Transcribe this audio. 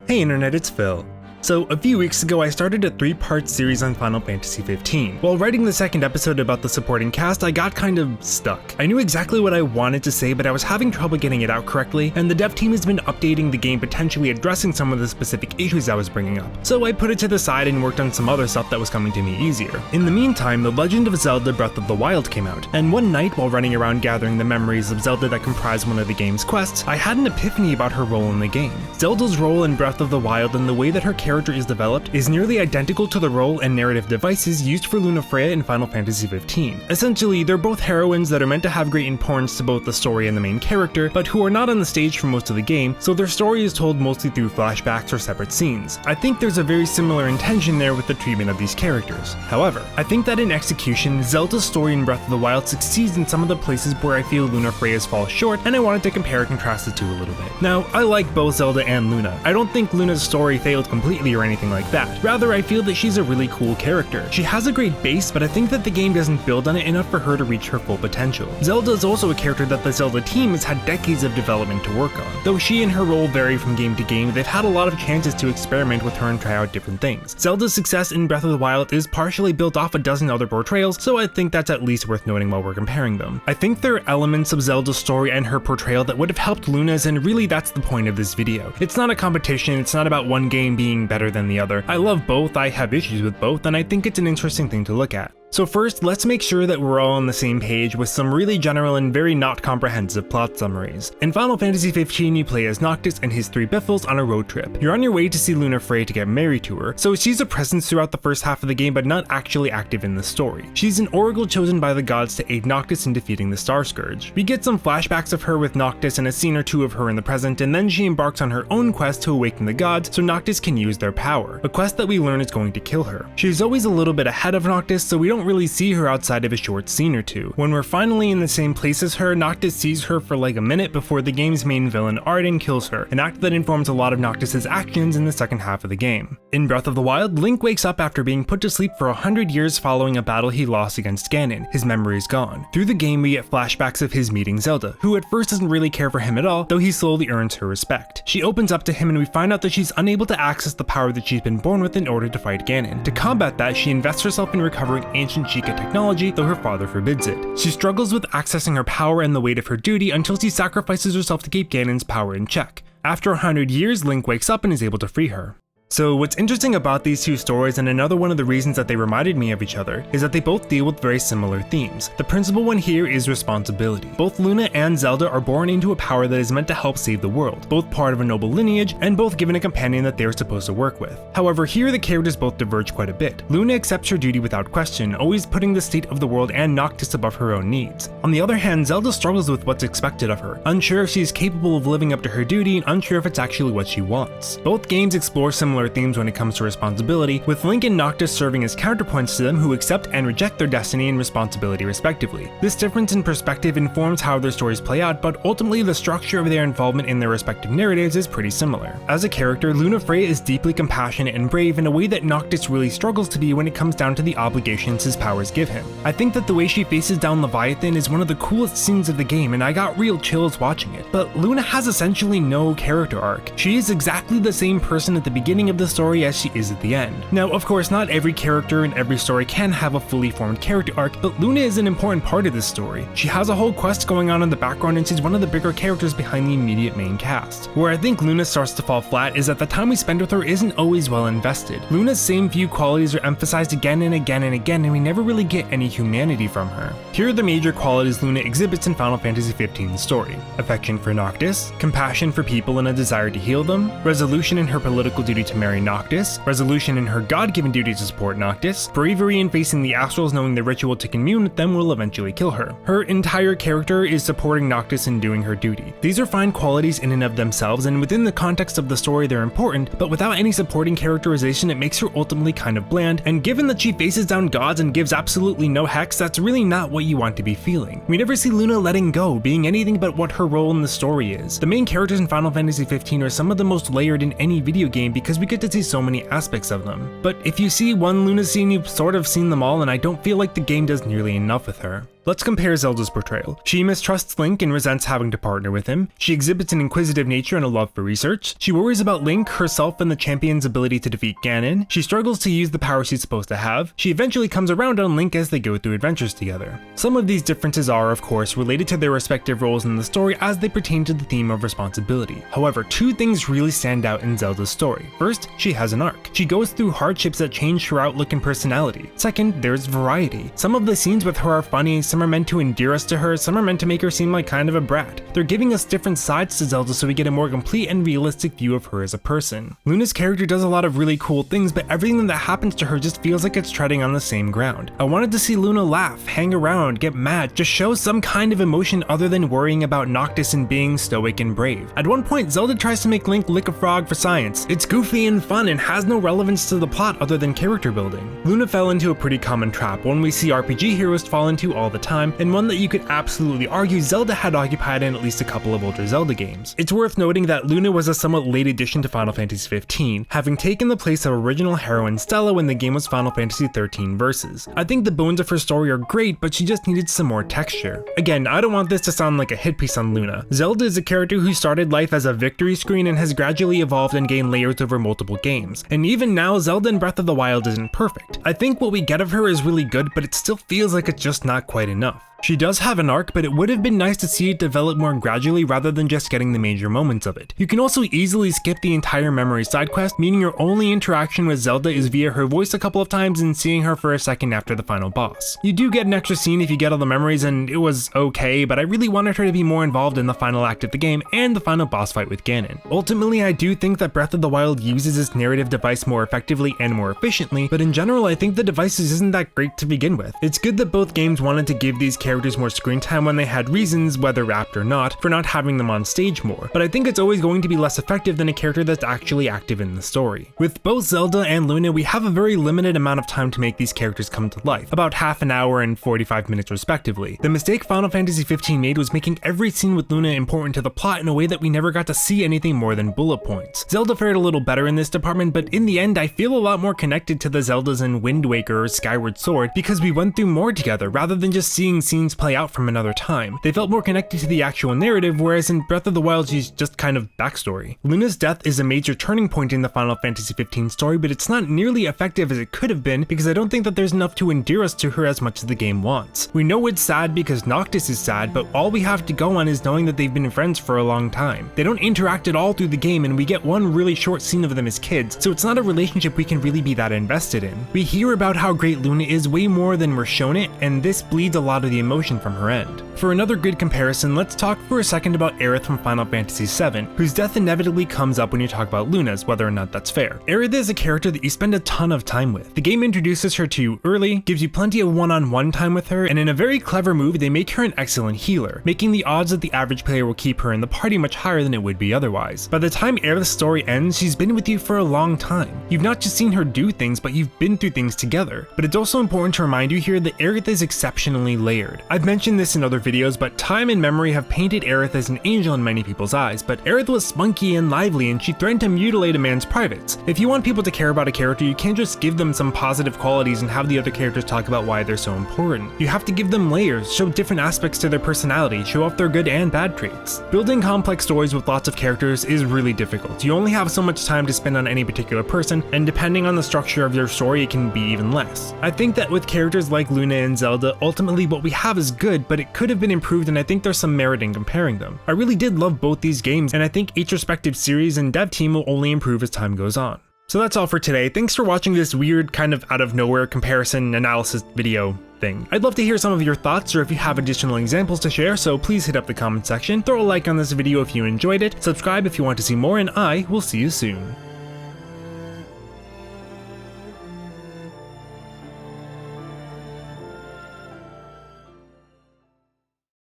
Hey internet, it's Phil. So, a few weeks ago I started a 3-part series on Final Fantasy 15. While writing the second episode about the supporting cast, I got kind of stuck. I knew exactly what I wanted to say, but I was having trouble getting it out correctly, and the dev team has been updating the game, potentially addressing some of the specific issues I was bringing up. So I put it to the side and worked on some other stuff that was coming to me easier. In the meantime, The Legend of Zelda Breath of the Wild came out, and one night while running around gathering the memories of Zelda that comprise one of the game's quests, I had an epiphany about her role in the game. Zelda's role in Breath of the Wild and the way that her character is developed is nearly identical to the role and narrative devices used for Lunafreya in Final Fantasy 15. Essentially, they're both heroines that are meant to have great importance to both the story and the main character, but who are not on the stage for most of the game, so their story is told mostly through flashbacks or separate scenes. I think there's a very similar intention there with the treatment of these characters. However, I think that in execution, Zelda's story in Breath of the Wild succeeds in some of the places where I feel Lunafreya's falls short, and I wanted to compare and contrast the two a little bit. Now, I like both Zelda and Luna. I don't think Luna's story failed completely or anything like that. Rather, I feel that she's a really cool character. She has a great base, but I think that the game doesn't build on it enough for her to reach her full potential. Zelda is also a character that the Zelda team has had decades of development to work on. Though she and her role vary from game to game, they've had a lot of chances to experiment with her and try out different things. Zelda's success in Breath of the Wild is partially built off a dozen other portrayals, so I think that's at least worth noting while we're comparing them. I think there are elements of Zelda's story and her portrayal that would have helped Luna's, and really that's the point of this video. It's not a competition, it's not about one game being better than the other. I love both, I have issues with both, and I think it's an interesting thing to look at. So first, let's make sure that we're all on the same page with some really general and very not comprehensive plot summaries. In Final Fantasy 15, you play as Noctis and his 3 Biffles on a road trip. You're on your way to see Lunafreya to get married to her, so she's a presence throughout the first half of the game but not actually active in the story. She's an oracle chosen by the gods to aid Noctis in defeating the Star Scourge. We get some flashbacks of her with Noctis and a scene or two of her in the present, and then she embarks on her own quest to awaken the gods so Noctis can use their power, a quest that we learn is going to kill her. She's always a little bit ahead of Noctis, so we don't really see her outside of a short scene or two. When we're finally in the same place as her, Noctis sees her for like a minute before the game's main villain Arden kills her, an act that informs a lot of Noctis' actions in the second half of the game. In Breath of the Wild, Link wakes up after being put to sleep for 100 years following a battle he lost against Ganon. His memory is gone. Through the game, we get flashbacks of his meeting Zelda, who at first doesn't really care for him at all, though he slowly earns her respect. She opens up to him and we find out that she's unable to access the power that she's been born with in order to fight Ganon. To combat that, she invests herself in recovering ancient Sheikah technology, though her father forbids it. She struggles with accessing her power and the weight of her duty until she sacrifices herself to keep Ganon's power in check. After 100 years, Link wakes up and is able to free her. So what's interesting about these two stories, and another one of the reasons that they reminded me of each other, is that they both deal with very similar themes. The principal one here is responsibility. Both Luna and Zelda are born into a power that is meant to help save the world, both part of a noble lineage, and both given a companion that they are supposed to work with. However, here the characters both diverge quite a bit. Luna accepts her duty without question, always putting the state of the world and Noctis above her own needs. On the other hand, Zelda struggles with what's expected of her, unsure if she is capable of living up to her duty and unsure if it's actually what she wants. Both games explore similar themes when it comes to responsibility, with Link and Noctis serving as counterpoints to them who accept and reject their destiny and responsibility respectively. This difference in perspective informs how their stories play out, but ultimately the structure of their involvement in their respective narratives is pretty similar. As a character, Lunafreya is deeply compassionate and brave in a way that Noctis really struggles to be when it comes down to the obligations his powers give him. I think that the way she faces down Leviathan is one of the coolest scenes of the game, and I got real chills watching it. But Luna has essentially no character arc. She is exactly the same person at the beginning of the story as she is at the end. Now, of course, not every character in every story can have a fully formed character arc, but Luna is an important part of this story. She has a whole quest going on in the background, and she's one of the bigger characters behind the immediate main cast. Where I think Luna starts to fall flat is that the time we spend with her isn't always well invested. Luna's same few qualities are emphasized again and again and again, and we never really get any humanity from her. Here are the major qualities Luna exhibits in Final Fantasy 15's story: affection for Noctis, compassion for people and a desire to heal them, resolution in her political duty to marry Noctis, resolution in her god-given duty to support Noctis, bravery in facing the Astrals knowing the ritual to commune with them will eventually kill her. Her entire character is supporting Noctis and doing her duty. These are fine qualities in and of themselves, and within the context of the story they're important, but without any supporting characterization it makes her ultimately kind of bland, and given that she faces down gods and gives absolutely no hex, that's really not what you want to be feeling. We never see Luna letting go, being anything but what her role in the story is. The main characters in Final Fantasy 15 are some of the most layered in any video game because we get to see so many aspects of them. But if you see one Luna scene, you've sort of seen them all, and I don't feel like the game does nearly enough with her. Let's compare Zelda's portrayal. She mistrusts Link and resents having to partner with him. She exhibits an inquisitive nature and a love for research. She worries about Link, herself, and the champion's ability to defeat Ganon. She struggles to use the power she's supposed to have. She eventually comes around on Link as they go through adventures together. Some of these differences are, of course, related to their respective roles in the story as they pertain to the theme of responsibility. However, two things really stand out in Zelda's story. First, she has an arc. She goes through hardships that change her outlook and personality. Second, there's variety. Some of the scenes with her are funny, some are meant to endear us to her, some are meant to make her seem like kind of a brat. They're giving us different sides to Zelda so we get a more complete and realistic view of her as a person. Luna's character does a lot of really cool things, but everything that happens to her just feels like it's treading on the same ground. I wanted to see Luna laugh, hang around, get mad, just show some kind of emotion other than worrying about Noctis and being stoic and brave. At one point, Zelda tries to make Link lick a frog for science. It's goofy and fun and has no relevance to the plot other than character building. Luna fell into a pretty common trap, one we see RPG heroes fall into all the time, and one that you could absolutely argue Zelda had occupied in at least a couple of older Zelda games. It's worth noting that Luna was a somewhat late addition to Final Fantasy XV, having taken the place of original heroine Stella when the game was Final Fantasy XIII Versus. I think the bones of her story are great, but she just needed some more texture. Again, I don't want this to sound like a hit piece on Luna. Zelda is a character who started life as a victory screen and has gradually evolved and gained layers over multiple games. And even now, Zelda in Breath of the Wild isn't perfect. I think what we get of her is really good, but it still feels like it's just not quite enough. She does have an arc, but it would have been nice to see it develop more gradually rather than just getting the major moments of it. You can also easily skip the entire memory side quest, meaning your only interaction with Zelda is via her voice a couple of times and seeing her for a second after the final boss. You do get an extra scene if you get all the memories, and it was okay, but I really wanted her to be more involved in the final act of the game and the final boss fight with Ganon. Ultimately, I do think that Breath of the Wild uses its narrative device more effectively and more efficiently, but in general I think the device isn't that great to begin with. It's good that both games wanted to give these characters more screen time when they had reasons, whether apt or not, for not having them on stage more, but I think it's always going to be less effective than a character that's actually active in the story. With both Zelda and Luna, we have a very limited amount of time to make these characters come to life, about half an hour and 45 minutes respectively. The mistake Final Fantasy XV made was making every scene with Luna important to the plot in a way that we never got to see anything more than bullet points. Zelda fared a little better in this department, but in the end I feel a lot more connected to the Zeldas in Wind Waker or Skyward Sword because we went through more together rather than just seeing scenes play out from another time. They felt more connected to the actual narrative, whereas in Breath of the Wild she's just kind of backstory. Luna's death is a major turning point in the Final Fantasy XV story, but it's not nearly effective as it could have been because I don't think that there's enough to endear us to her as much as the game wants. We know it's sad because Noctis is sad, but all we have to go on is knowing that they've been friends for a long time. They don't interact at all through the game, and we get one really short scene of them as kids, so it's not a relationship we can really be that invested in. We hear about how great Luna is way more than we're shown it, and this bleeds a lot of the emotion from her end. For another good comparison, let's talk for a second about Aerith from Final Fantasy VII, whose death inevitably comes up when you talk about Luna's, whether or not that's fair. Aerith is a character that you spend a ton of time with. The game introduces her to you early, gives you plenty of one-on-one time with her, and in a very clever move, they make her an excellent healer, making the odds that the average player will keep her in the party much higher than it would be otherwise. By the time Aerith's story ends, she's been with you for a long time. You've not just seen her do things, but you've been through things together. But it's also important to remind you here that Aerith is exceptionally layered. I've mentioned this in other videos, but time and memory have painted Aerith as an angel in many people's eyes, but Aerith was spunky and lively and she threatened to mutilate a man's privates. If you want people to care about a character, you can't just give them some positive qualities and have the other characters talk about why they're so important. You have to give them layers, show different aspects to their personality, show off their good and bad traits. Building complex stories with lots of characters is really difficult. You only have so much time to spend on any particular person, and depending on the structure of your story, it can be even less. I think that with characters like Luna and Zelda, ultimately what we have is good, but it could have been improved, and I think there's some merit in comparing them. I really did love both these games, and I think each respective series and dev team will only improve as time goes on. So that's all for today. Thanks for watching this weird kind of out of nowhere comparison analysis video thing. I'd love to hear some of your thoughts, or if you have additional examples to share, so please hit up the comment section, throw a like on this video if you enjoyed it, subscribe if you want to see more, and I will see you soon.